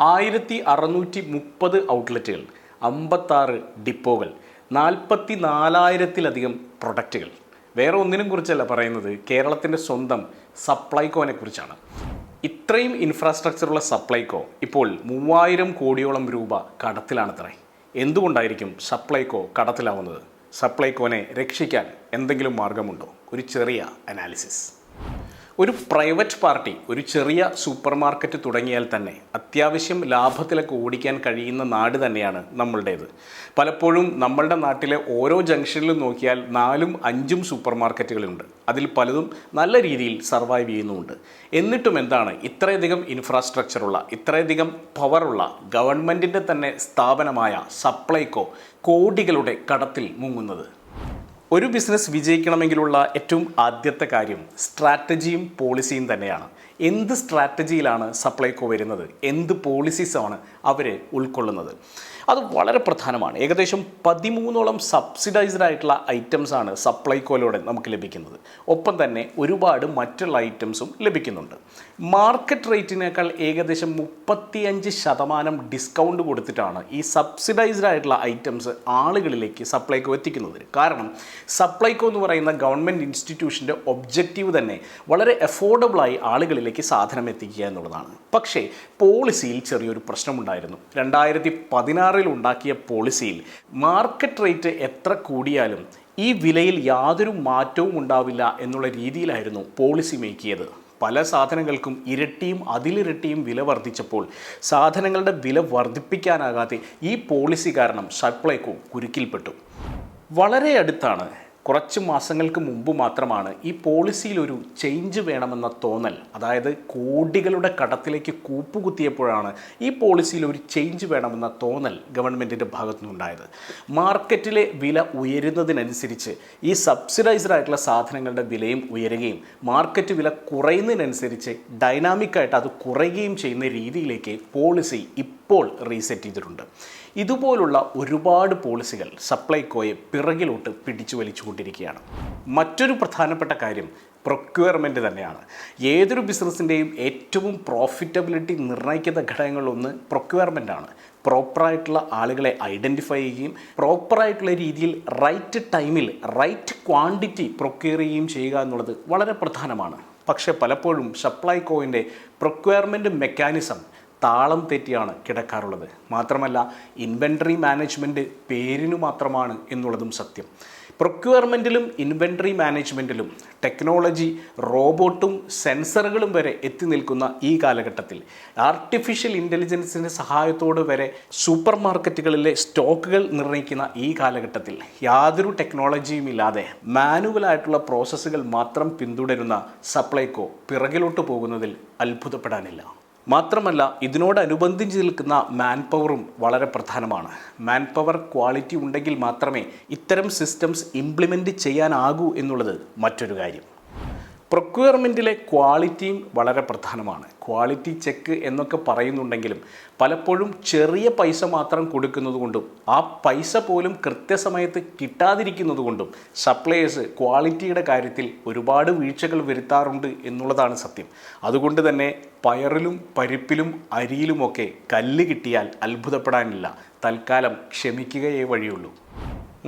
1630 ഔട്ട്ലെറ്റുകൾ, 56 ഡിപ്പോകൾ, 44,000-ലധികം പ്രൊഡക്റ്റുകൾ. വേറെ ഒന്നിനും കുറിച്ചല്ല പറയുന്നത്, കേരളത്തിൻ്റെ സ്വന്തം സപ്ലൈകോനെ കുറിച്ചാണ്. ഇത്രയും ഇൻഫ്രാസ്ട്രക്ചറുള്ള സപ്ലൈകോ ഇപ്പോൾ 3000 കോടിയോളം രൂപ കടത്തിലാണത്രേ. എന്തുകൊണ്ടായിരിക്കും സപ്ലൈകോ കടത്തിലാവുന്നത്? സപ്ലൈകോനെ രക്ഷിക്കാൻ എന്തെങ്കിലും മാർഗമുണ്ടോ? ഒരു ചെറിയ അനാലിസിസ്. ഒരു പ്രൈവറ്റ് പാർട്ടി ഒരു ചെറിയ സൂപ്പർ മാർക്കറ്റ് തുടങ്ങിയാൽ തന്നെ അത്യാവശ്യം ലാഭത്തിലൊക്കെ ഓടിക്കാൻ കഴിയുന്ന നാട് തന്നെയാണ് നമ്മളുടേത്. പലപ്പോഴും നമ്മളുടെ നാട്ടിലെ ഓരോ ജംഗ്ഷനിലും നോക്കിയാൽ 4ഉം 5ഉം സൂപ്പർ മാർക്കറ്റുകളുണ്ട്. അതിൽ പലതും നല്ല രീതിയിൽ സർവൈവ് ചെയ്യുന്നുമുണ്ട്. എന്നിട്ടും എന്താണ് ഇത്രയധികം ഇൻഫ്രാസ്ട്രക്ചറുള്ള, ഇത്രയധികം പവറുള്ള ഗവൺമെൻറ്റിൻ്റെ തന്നെ സ്ഥാപനമായ സപ്ലൈകോ കോടികളുടെ കടത്തിൽ മുങ്ങുന്നത്? ഒരു ബിസിനസ് വിജയിക്കണമെങ്കിലുള്ള ഏറ്റവും ആദ്യത്തെ കാര്യം സ്ട്രാറ്റജിയും പോളിസിയും തന്നെയാണ്. എന്ത് സ്ട്രാറ്റജിയിലാണ് സപ്ലൈകോ വരുന്നത്, എന്ത് പോളിസീസാണ് അവർ ഉൾക്കൊള്ളുന്നത്, അത് വളരെ പ്രധാനമാണ്. ഏകദേശം 13ഓളം സബ്സിഡൈസ്ഡ് ആയിട്ടുള്ള ഐറ്റംസാണ് സപ്ലൈകോയിലൂടെ നമുക്ക് ലഭിക്കുന്നത്. ഒപ്പം തന്നെ ഒരുപാട് മറ്റുള്ള ഐറ്റംസും ലഭിക്കുന്നുണ്ട്. മാർക്കറ്റ് റേറ്റിനേക്കാൾ ഏകദേശം 35% ഡിസ്കൗണ്ട് കൊടുത്തിട്ടാണ് ഈ സബ്സിഡൈസ്ഡ് ആയിട്ടുള്ള ഐറ്റംസ് ആളുകളിലേക്ക് സപ്ലൈകോ എത്തിക്കുന്നത്. കാരണം സപ്ലൈകോ എന്ന് പറയുന്ന ഗവൺമെൻറ് ഇൻസ്റ്റിറ്റ്യൂഷൻ്റെ ഒബ്ജക്റ്റീവ് തന്നെ വളരെ അഫോർഡബിളായി ആളുകളിലേക്ക് സാധനം എത്തിക്കുക എന്നുള്ളതാണ്. പക്ഷേ പോളിസിയിൽ ചെറിയൊരു പ്രശ്നമുണ്ടായിരുന്നു. 2016 ഉണ്ടാക്കിയ പോളിസിയിൽ മാർക്കറ്റ് റേറ്റ് എത്ര കൂടിയാലും ഈ വിലയിൽ യാതൊരു മാറ്റവും ഉണ്ടാവില്ല എന്നുള്ള രീതിയിലായിരുന്നു പോളിസി മേക്ക് ചെയ്തത്. പല സാധനങ്ങൾക്കും ഇരട്ടിയും അതിലിരട്ടിയും വില വർദ്ധിച്ചപ്പോൾ സാധനങ്ങളുടെ വില വർദ്ധിപ്പിക്കാനാകാതെ ഈ പോളിസി കാരണം സപ്ലൈകോ കുരുക്കിൽപ്പെട്ടു. വളരെ അടുത്താണ്, കുറച്ച് മാസങ്ങൾക്ക് മുമ്പ് മാത്രമാണ് ഈ പോളിസിയിൽ ഒരു ചേഞ്ച് വേണമെന്ന തോന്നൽ, അതായത് കോടികളുടെ കടത്തിലേക്ക് കൂപ്പുകുത്തിയപ്പോഴാണ് ഈ പോളിസിയിൽ ഒരു ചേഞ്ച് വേണമെന്ന തോന്നൽ ഗവൺമെൻറ്റിൻ്റെ ഭാഗത്തുനിന്നുണ്ടായത്. മാർക്കറ്റിലെ വില ഉയരുന്നതിനനുസരിച്ച് ഈ സബ്സിഡൈസ്ഡ് ആയിട്ടുള്ള സാധനങ്ങളുടെ വിലയും ഉയരുകയും മാർക്കറ്റ് വില കുറയുന്നതിനനുസരിച്ച് ഡൈനാമിക്കായിട്ട് അത് കുറയുകയും ചെയ്യുന്ന രീതിയിലേക്ക് പോളിസി ഇപ്പോൾ റീസെറ്റ് ചെയ്തിട്ടുണ്ട്. ഇതുപോലുള്ള ഒരുപാട് പോളിസികൾ സപ്ലൈകോയെ പിറകിലോട്ട് പിടിച്ചു വലിച്ചുകൊണ്ടിരിക്കുകയാണ്. മറ്റൊരു പ്രധാനപ്പെട്ട കാര്യം പ്രൊക്യൂർമെൻറ്റ് തന്നെയാണ്. ഏതൊരു ബിസിനസ്സിൻ്റെയും ഏറ്റവും പ്രോഫിറ്റബിലിറ്റി നിർണ്ണയിക്കുന്ന ഘടകങ്ങളൊന്ന് പ്രൊക്യൂർമെൻറ്റാണ്. പ്രോപ്പറായിട്ടുള്ള ആളുകളെ ഐഡൻറ്റിഫൈ ചെയ്യുകയും പ്രോപ്പറായിട്ടുള്ള രീതിയിൽ റൈറ്റ് ടൈമിൽ റൈറ്റ് ക്വാണ്ടിറ്റി പ്രൊക്യൂർ ചെയ്യുകയും ചെയ്യുക എന്നുള്ളത് വളരെ പ്രധാനമാണ്. പക്ഷേ പലപ്പോഴും സപ്ലൈകോയിൻ്റെ പ്രൊക്യൂർമെൻറ്റ് മെക്കാനിസം താളം തെറ്റിയാണ് കിടക്കാറുള്ളത്. മാത്രമല്ല ഇൻവെൻട്രി മാനേജ്മെൻറ്റ് പേരിനു മാത്രമാണ് എന്നുള്ളതും സത്യം. പ്രൊക്യൂർമെൻറ്റിലും ഇൻവെൻട്രി മാനേജ്മെൻറ്റിലും ടെക്നോളജി, റോബോട്ടും സെൻസറുകളും വരെ എത്തി നിൽക്കുന്ന ഈ കാലഘട്ടത്തിൽ ആർട്ടിഫിഷ്യൽ ഇൻ്റലിജൻസിൻ്റെ സഹായത്തോടെ വരെ സൂപ്പർ മാർക്കറ്റുകളിലെ സ്റ്റോക്കുകൾ നിർണ്ണയിക്കുന്ന ഈ കാലഘട്ടത്തിൽ യാതൊരു ടെക്നോളജിയും ഇല്ലാതെ മാനുവലായിട്ടുള്ള പ്രോസസ്സുകൾ മാത്രം പിന്തുടരുന്ന സപ്ലൈകോ പിറകിലോട്ട് പോകുന്നതിൽ അത്ഭുതപ്പെടാനില്ല. മാത്രമല്ല ഇതിനോടനുബന്ധിച്ച് നിൽക്കുന്ന മാൻ പവറും വളരെ പ്രധാനമാണ്. മാൻ പവർ ക്വാളിറ്റി ഉണ്ടെങ്കിൽ മാത്രമേ ഇത്തരം സിസ്റ്റംസ് ഇംപ്ലിമെൻറ്റ് ചെയ്യാനാകൂ എന്നുള്ളത് മറ്റൊരു കാര്യം. പ്രൊക്യൂർമെൻറ്റിലെ ക്വാളിറ്റിയും വളരെ പ്രധാനമാണ്. ക്വാളിറ്റി ചെക്ക് എന്നൊക്കെ പറയുന്നുണ്ടെങ്കിലും പലപ്പോഴും ചെറിയ പൈസ മാത്രം കൊടുക്കുന്നത് കൊണ്ടും ആ പൈസ പോലും കൃത്യസമയത്ത് കിട്ടാതിരിക്കുന്നത് കൊണ്ടും സപ്ലയേഴ്സ് ക്വാളിറ്റിയുടെ കാര്യത്തിൽ ഒരുപാട് വീഴ്ചകൾ വരുത്താറുണ്ട് എന്നുള്ളതാണ് സത്യം. അതുകൊണ്ട് തന്നെ പയറിലും പരിപ്പിലും അരിയിലുമൊക്കെ കല്ല് കിട്ടിയാൽ അത്ഭുതപ്പെടാനില്ല. തൽക്കാലം ക്ഷമിക്കുകയേ വഴിയുള്ളൂ.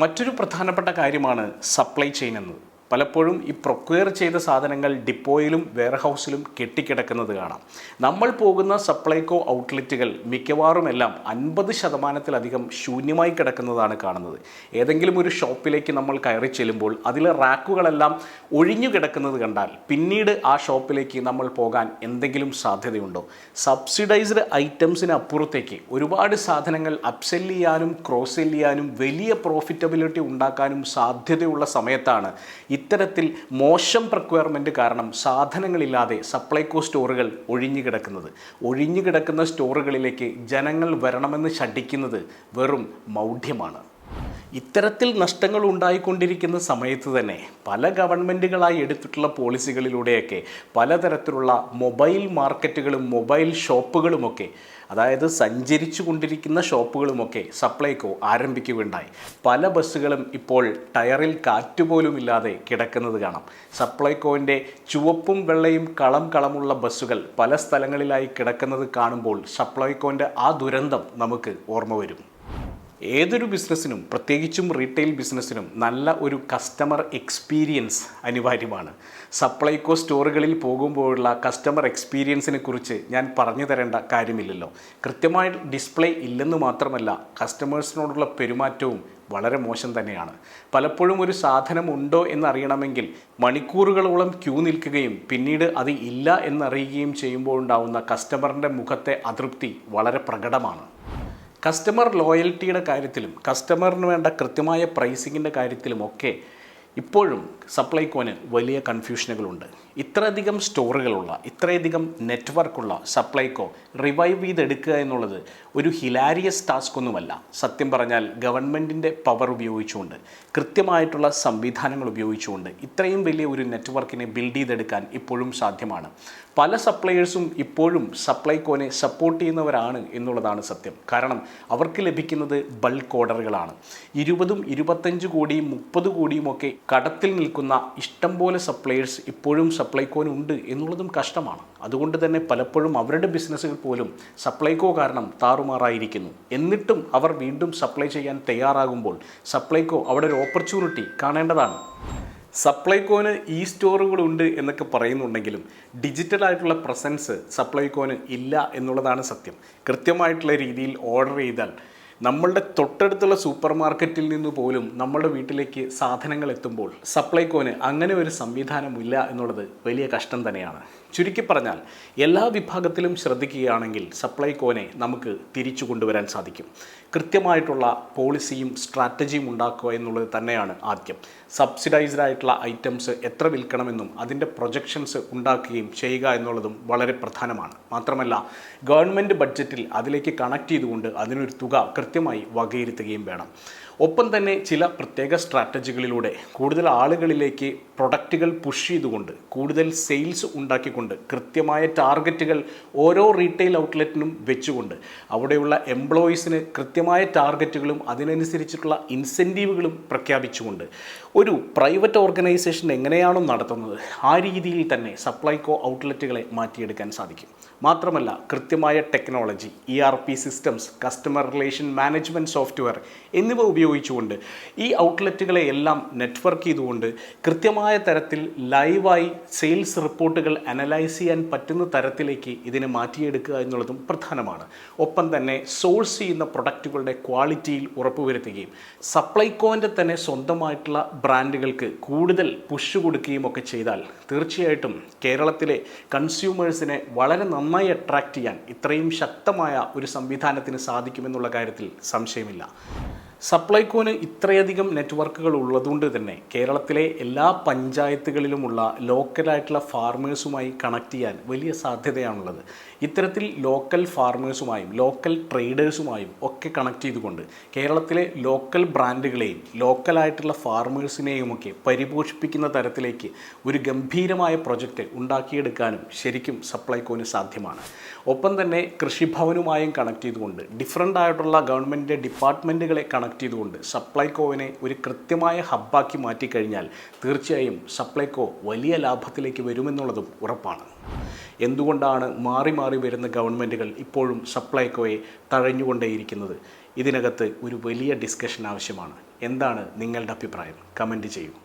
മറ്റൊരു പ്രധാനപ്പെട്ട കാര്യമാണ് സപ്ലൈ ചെയിൻ എന്നത്. പലപ്പോഴും ഈ പ്രൊക്വയർ ചെയ്ത സാധനങ്ങൾ ഡിപ്പോയിലും വെയർഹൗസിലും കെട്ടിക്കിടക്കുന്നത് കാണാം. നമ്മൾ പോകുന്ന സപ്ലൈകോ ഔട്ട്ലെറ്റുകൾ മിക്കവാറും എല്ലാം 50%-ലധികം ശൂന്യമായി കിടക്കുന്നതാണ് കാണുന്നത്. ഏതെങ്കിലും ഒരു ഷോപ്പിലേക്ക് നമ്മൾ കയറി ചെല്ലുമ്പോൾ അതിലെ റാക്കുകളെല്ലാം ഒഴിഞ്ഞു കിടക്കുന്നത് കണ്ടാൽ പിന്നീട് ആ ഷോപ്പിലേക്ക് നമ്മൾ പോകാൻ എന്തെങ്കിലും സാധ്യതയുണ്ടോ? സബ്സിഡൈസ്ഡ് ഐറ്റംസിന് അപ്പുറത്തേക്ക് ഒരുപാട് സാധനങ്ങൾ അപ്സെൽ ചെയ്യാനും ക്രോസ് സെൽ ചെയ്യാനും വലിയ പ്രോഫിറ്റബിലിറ്റി ഉണ്ടാക്കാനും സാധ്യതയുള്ള സമയത്താണ് ഇത്തരത്തിൽ മോശം പ്രൊക്യൂർമെൻറ്റ് കാരണം സാധനങ്ങളില്ലാതെ സപ്ലൈകോ സ്റ്റോറുകൾ ഒഴിഞ്ഞു കിടക്കുന്ന സ്റ്റോറുകളിലേക്ക് ജനങ്ങൾ വരണമെന്ന് ശഠിക്കുന്നത് വെറും മൗഢ്യമാണ്. ഇത്തരത്തിൽ നഷ്ടങ്ങൾ ഉണ്ടായിക്കൊണ്ടിരിക്കുന്ന സമയത്ത് തന്നെ പല ഗവൺമെൻറ്റുകളായി എടുത്തിട്ടുള്ള പോളിസികളിലൂടെയൊക്കെ പലതരത്തിലുള്ള മൊബൈൽ മാർക്കറ്റുകളും മൊബൈൽ ഷോപ്പുകളുമൊക്കെ, അതായത് സഞ്ചരിച്ചു കൊണ്ടിരിക്കുന്ന ഷോപ്പുകളുമൊക്കെ സപ്ലൈകോ ആരംഭിക്കുകയുണ്ടായി. പല ബസ്സുകളും ഇപ്പോൾ ടയറിൽ കാറ്റുപോലുമില്ലാതെ കിടക്കുന്നത് കാണാം. സപ്ലൈകോവിൻ്റെ ചുവപ്പും വെള്ളയും കളമുള്ള ബസ്സുകൾ പല സ്ഥലങ്ങളിലായി കിടക്കുന്നത് കാണുമ്പോൾ സപ്ലൈകോവിൻ്റെ ആ ദുരന്തം നമുക്ക് ഓർമ്മ വരും. ഏതൊരു ബിസിനസ്സിനും, പ്രത്യേകിച്ചും റീറ്റെയിൽ ബിസിനസ്സിനും നല്ല ഒരു കസ്റ്റമർ എക്സ്പീരിയൻസ് അനിവാര്യമാണ്. സപ്ലൈകോ സ്റ്റോറുകളിൽ പോകുമ്പോഴുള്ള കസ്റ്റമർ എക്സ്പീരിയൻസിനെ കുറിച്ച് ഞാൻ പറഞ്ഞു തരേണ്ട കാര്യമില്ലല്ലോ. കൃത്യമായ ഡിസ്പ്ലേ ഇല്ലെന്ന് മാത്രമല്ല, കസ്റ്റമേഴ്സിനോടുള്ള പെരുമാറ്റവും വളരെ മോശം തന്നെയാണ്. പലപ്പോഴും ഒരു സാധനം ഉണ്ടോ എന്നറിയണമെങ്കിൽ മണിക്കൂറുകളോളം ക്യൂ നിൽക്കുകയും പിന്നീട് അത് ഇല്ല എന്നറിയുകയും ചെയ്യുമ്പോഴുണ്ടാവുന്ന കസ്റ്റമറിൻ്റെ മുഖത്തെ അതൃപ്തി വളരെ പ്രകടമാണ്. കസ്റ്റമർ ലോയൽറ്റിയുടെ കാര്യത്തിലും കസ്റ്റമറിന് വേണ്ട കൃത്യമായ പ്രൈസിങ്ങിൻ്റെ കാര്യത്തിലുമൊക്കെ ഇപ്പോഴും സപ്ലൈകോന് വലിയ കൺഫ്യൂഷനുകളുണ്ട്. ഇത്രയധികം സ്റ്റോറുകളുള്ള, ഇത്രയധികം നെറ്റ്വർക്കുള്ള സപ്ലൈകോ റിവൈവ് ചെയ്തെടുക്കുക എന്നുള്ളത് ഒരു ഹിലാരിയസ് ടാസ്ക് ഒന്നുമല്ല. സത്യം പറഞ്ഞാൽ ഗവൺമെൻറ്റിൻ്റെ പവർ ഉപയോഗിച്ചുകൊണ്ട്, കൃത്യമായിട്ടുള്ള സംവിധാനങ്ങൾ ഉപയോഗിച്ചുകൊണ്ട് ഇത്രയും വലിയ ഒരു നെറ്റ്വർക്കിനെ ബിൽഡ് ചെയ്തെടുക്കാൻ ഇപ്പോഴും സാധ്യമാണ്. പല സപ്ലയേഴ്സും ഇപ്പോഴും സപ്ലൈകോനെ സപ്പോർട്ട് ചെയ്യുന്നവരാണ് എന്നുള്ളതാണ് സത്യം. കാരണം അവർക്ക് ലഭിക്കുന്നത് ബൾക്ക് ഓർഡറുകളാണ്. 20, 25 കോടിയും 30 കോടിയും ഒക്കെ കടത്തിൽ നിൽക്കുന്ന ഇഷ്ടം പോലെ സപ്ലയേഴ്സ് ഇപ്പോഴും സപ്ലൈകോനുണ്ട് എന്നുള്ളതും കഷ്ടമാണ്. അതുകൊണ്ട് തന്നെ പലപ്പോഴും അവരുടെ ബിസിനസ്സുകൾ പോലും സപ്ലൈകോ കാരണം താറുമാറായിരിക്കുന്നു. എന്നിട്ടും അവർ വീണ്ടും സപ്ലൈ ചെയ്യാൻ തയ്യാറാകുമ്പോൾ സപ്ലൈകോ അവിടെ ഒരു ഓപ്പർച്യൂണിറ്റി കാണേണ്ടതാണ്. സപ്ലൈകോന് ഈ സ്റ്റോറുകളുണ്ട് എന്നൊക്കെ പറയുന്നുണ്ടെങ്കിലും ഡിജിറ്റലായിട്ടുള്ള പ്രസൻസ് സപ്ലൈകോന് ഇല്ല എന്നുള്ളതാണ് സത്യം. കൃത്യമായിട്ടുള്ള രീതിയിൽ ഓർഡർ ചെയ്താൽ നമ്മളുടെ തൊട്ടടുത്തുള്ള സൂപ്പർ മാർക്കറ്റിൽ നിന്ന് പോലും നമ്മുടെ വീട്ടിലേക്ക് സാധനങ്ങൾ എത്തുമ്പോൾ സപ്ലൈകോന് അങ്ങനെ ഒരു സംവിധാനമില്ല എന്നുള്ളത് വലിയ കഷ്ടം തന്നെയാണ്. ചുരുക്കി പറഞ്ഞാൽ എല്ലാ വിഭാഗത്തിലും ശ്രദ്ധിക്കുകയാണെങ്കിൽ സപ്ലൈകോനെ നമുക്ക് തിരിച്ചു കൊണ്ടുവരാൻ സാധിക്കും. കൃത്യമായിട്ടുള്ള പോളിസിയും സ്ട്രാറ്റജിയും ഉണ്ടാക്കുക എന്നുള്ളത് തന്നെയാണ് ആദ്യം. സബ്സിഡൈസ്ഡ് ആയിട്ടുള്ള ഐറ്റംസ് എത്ര വിൽക്കണമെന്നും അതിൻ്റെ പ്രൊജക്ഷൻസ് ഉണ്ടാക്കുകയും ചെയ്യുക എന്നുള്ളതും വളരെ പ്രധാനമാണ്. മാത്രമല്ല ഗവൺമെൻറ് ബഡ്ജറ്റിൽ അതിലേക്ക് കണക്ട് ചെയ്തുകൊണ്ട് അതിനൊരു തുക കൃത്യമായി വകയിരുത്തുകയും വേണം. ഒപ്പം തന്നെ ചില പ്രത്യേക സ്ട്രാറ്റജികളിലൂടെ കൂടുതൽ ആളുകളിലേക്ക് പ്രൊഡക്റ്റുകൾ പുഷ് ചെയ്തുകൊണ്ട്, കൂടുതൽ സെയിൽസ് ഉണ്ടാക്കിക്കൊണ്ട്, കൃത്യമായ ടാർഗറ്റുകൾ ഓരോ റീറ്റെയിൽ ഔട്ട്ലെറ്റിനും വെച്ചുകൊണ്ട്, അവിടെയുള്ള എംപ്ലോയീസിന് കൃത്യമായ ടാർഗറ്റുകളും അതിനനുസരിച്ചിട്ടുള്ള ഇൻസെൻറ്റീവുകളും പ്രഖ്യാപിച്ചുകൊണ്ട് ഒരു പ്രൈവറ്റ് ഓർഗനൈസേഷൻ എങ്ങനെയാണോ നടത്തുന്നത് ആ രീതിയിൽ തന്നെ സപ്ലൈകോ ഔട്ട്ലെറ്റുകളെ മാറ്റിയെടുക്കാൻ സാധിക്കും. മാത്രമല്ല കൃത്യമായ technology, ERP systems, customer relation management software എന്നിവ ഉപയോഗിച്ചുകൊണ്ട് ഈ ഔട്ട്ലെറ്റുകളെ എല്ലാം നെറ്റ്വർക്ക് ചെയ്തുകൊണ്ട് കൃത്യമായ തരത്തിൽ ലൈവായി സെയിൽസ് റിപ്പോർട്ടുകൾ അനലൈസ് ചെയ്യാൻ പറ്റുന്ന തരത്തിലേക്ക് ഇതിനെ മാറ്റിയെടുക്കുക എന്നുള്ളതും പ്രധാനമാണ്. ഒപ്പം തന്നെ സോഴ്സ് ചെയ്യുന്ന പ്രൊഡക്റ്റുകളുടെ ക്വാളിറ്റിയിൽ ഉറപ്പുവരുത്തുകയും സപ്ലൈകോൻ്റെ തന്നെ സ്വന്തമായിട്ടുള്ള ബ്രാൻഡുകൾക്ക് കൂടുതൽ പുഷ് കൊടുക്കുകയും ഒക്കെ ചെയ്താൽ തീർച്ചയായിട്ടും കേരളത്തിലെ കൺസ്യൂമേഴ്സിനെ വളരെ നന്നായി അട്രാക്റ്റ് ചെയ്യാൻ ഇത്രയും ശക്തമായ ഒരു സംവിധാനത്തിന് സാധിക്കുമെന്നുള്ള കാര്യത്തിൽ സംശയമില്ല. സപ്ലൈകോന് ഇത്രയധികം നെറ്റ്വർക്കുകൾ ഉള്ളതുകൊണ്ട് തന്നെ കേരളത്തിലെ എല്ലാ പഞ്ചായത്തുകളിലുമുള്ള ലോക്കലായിട്ടുള്ള ഫാർമേഴ്സുമായി കണക്ട് ചെയ്യാൻ വലിയ സാധ്യതയാണുള്ളത്. ഇത്തരത്തിൽ ലോക്കൽ ഫാർമേഴ്സുമായും ലോക്കൽ ട്രേഡേഴ്സുമായും ഒക്കെ കണക്ട് ചെയ്തുകൊണ്ട് കേരളത്തിലെ ലോക്കൽ ബ്രാൻഡുകളെയും ലോക്കലായിട്ടുള്ള ഫാർമേഴ്സിനെയുമൊക്കെ പരിപോഷിപ്പിക്കുന്ന തരത്തിലേക്ക് ഒരു ഗംഭീരമായ പ്രൊജക്റ്റ് ഉണ്ടാക്കിയെടുക്കാനും ശരിക്കും സപ്ലൈകോന് സാധ്യമാണ്. ഒപ്പം തന്നെ കൃഷിഭവനുമായും കണക്ട് ചെയ്തുകൊണ്ട് ഡിഫറൻ്റ് ആയിട്ടുള്ള ഗവൺമെൻറ് ഡിപ്പാർട്ട്മെൻറ്റുകളെ കണക്ട് ചെയ്തുകൊണ്ട് സപ്ലൈകോവിനെ ഒരു കൃത്യമായ ഹബ്ബാക്കി മാറ്റിക്കഴിഞ്ഞാൽ തീർച്ചയായും സപ്ലൈകോ വലിയ ലാഭത്തിലേക്ക് വരുമെന്നുള്ളതും ഉറപ്പാണ്. എന്തുകൊണ്ടാണ് മാറി മാറി വരുന്ന ഗവൺമെൻറ്റുകൾ ഇപ്പോഴും സപ്ലൈകോയെ തഴഞ്ഞുകൊണ്ടേയിരിക്കുന്നത്? ഇതിനകത്ത് ഒരു വലിയ ഡിസ്കഷൻ ആവശ്യമാണ്. എന്താണ് നിങ്ങളുടെ അഭിപ്രായം? കമൻറ്റ് ചെയ്യൂ.